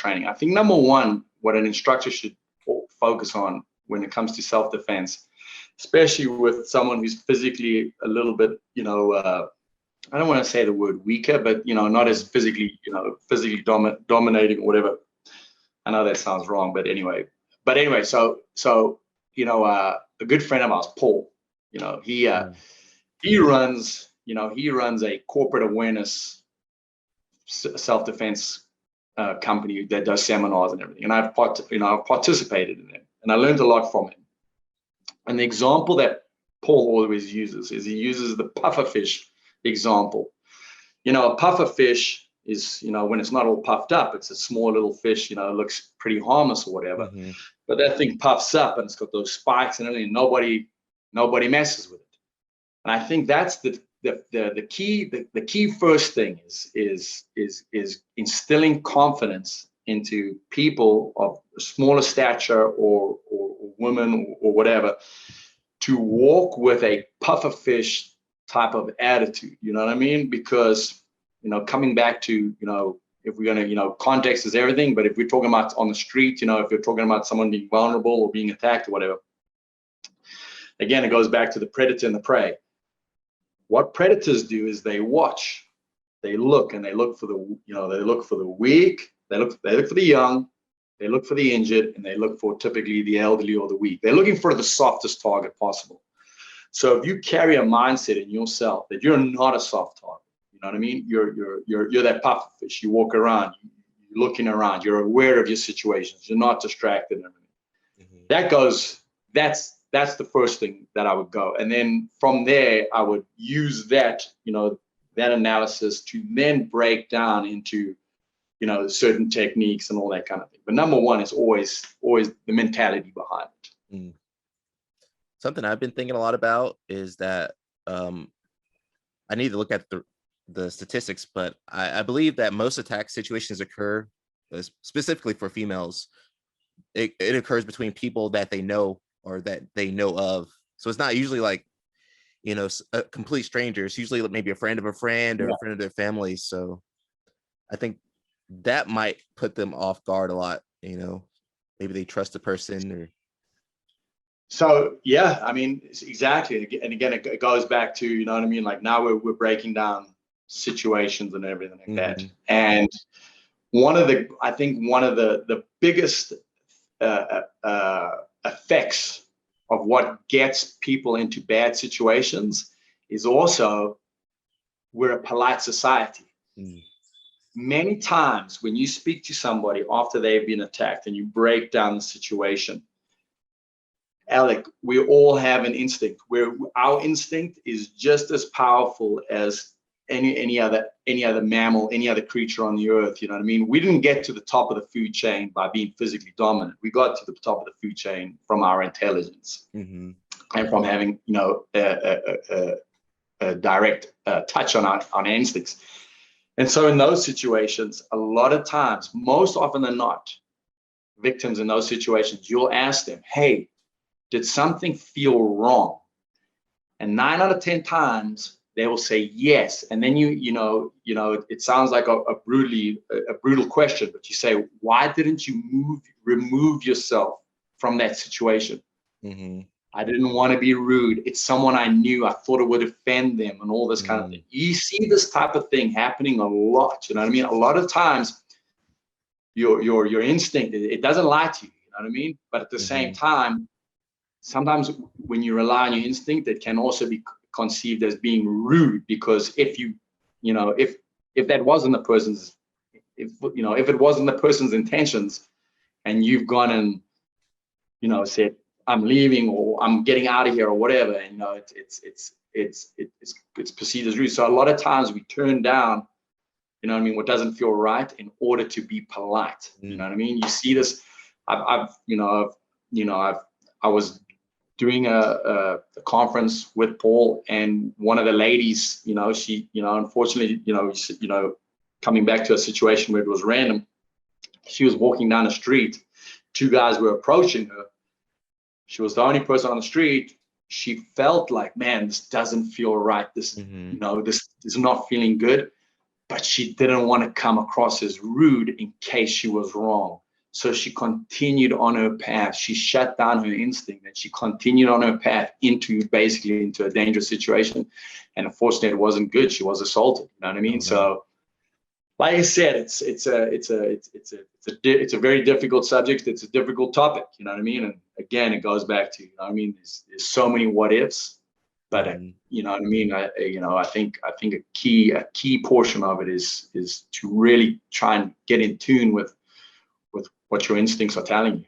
training. I think number one, what an instructor should focus on when it comes to self-defense, especially with someone who's physically a little bit, I don't want to say the word weaker, but, not as physically, dominating or whatever. I know that sounds wrong, but anyway. So a good friend of ours, Paul, he runs a corporate awareness self-defense company that does seminars and everything. And I've participated in it, and I learned a lot from him. And the example that Paul always uses is he uses the pufferfish example. A pufferfish is, when it's not all puffed up, it's a small little fish, it looks pretty harmless or whatever. Mm-hmm. But that thing puffs up and it's got those spikes and everything. Nobody messes with it. And I think that's the key first thing is instilling confidence into people of smaller stature or women or whatever, to walk with a pufferfish type of attitude. You know what I mean? Because, coming back to, if we're going to, context is everything, but if we're talking about on the street, if you're talking about someone being vulnerable or being attacked or whatever, again, it goes back to the predator and the prey. What predators do is they watch, they look for the, they look for the weak, they look for the young, they look for the injured, and they look for typically the elderly or the weak. They're looking for the softest target possible. So if you carry a mindset in yourself that you're not a soft target, you know what I mean? You're that pufferfish. You walk around, you're looking around, you're aware of your situations, you're not distracted and everything. Mm-hmm. That's the first thing that I would go. And then from there, I would use that, that analysis to then break down into, certain techniques and all that kind of thing. But number one is always the mentality behind it. Mm. Something I've been thinking a lot about is that I need to look at the statistics, but I believe that most attack situations occur, specifically for females, it occurs between people that they know or that they know of. So it's not usually like, a complete stranger. It's usually maybe a friend of a friend or a friend of their family. So I think that might put them off guard a lot. Maybe they trust the person or. So, yeah, I mean, exactly. And again, it goes back to, like now we're breaking down situations and everything like that. And I think one of the biggest effects of what gets people into bad situations is also we're a polite society. Mm. Many times when you speak to somebody after they've been attacked and you break down the situation, Alec, we all have an instinct where our instinct is just as powerful as any other mammal, any other creature on the earth. You know what I mean? We didn't get to the top of the food chain by being physically dominant. We got to the top of the food chain from our intelligence and from having, a direct touch on our instincts. And so in those situations, a lot of times, most often than not, victims in those situations, you'll ask them, hey, did something feel wrong? And 9 out of 10 times, they will say yes. And then it sounds like a brutal question, but you say, why didn't you remove yourself from that situation? Mm-hmm. I didn't want to be rude. It's someone I knew. I thought it would offend them and all this kind of thing. You see this type of thing happening a lot. You know what I mean? A lot of times your instinct, it doesn't lie to you. You know what I mean? But at the same time, sometimes when you rely on your instinct, it can also be conceived as being rude, because if that wasn't the person's, if it wasn't the person's intentions, and you've gone and said, I'm leaving or I'm getting out of here or whatever, and it's perceived as rude. So a lot of times we turn down, what doesn't feel right in order to be polite. You know what I mean? You see this. I was doing a conference with Paul, and one of the ladies, she, unfortunately, coming back to a situation where it was random, she was walking down the street. 2 guys were approaching her. She was the only person on the street. She felt like, man, this doesn't feel right. This, this is not feeling good. but she didn't want to come across as rude in case she was wrong. So she continued on her path. She shut down her instinct and she continued on her path into a dangerous situation. And unfortunately, it wasn't good. She was assaulted. You know what I mean? So, like I said, it's a very difficult subject. It's a difficult topic. You know what I mean? And again, it goes back to, you know what I mean? There's so many what ifs, but you know what I mean? I think a key portion of it is to really try and get in tune with what your instincts are telling you.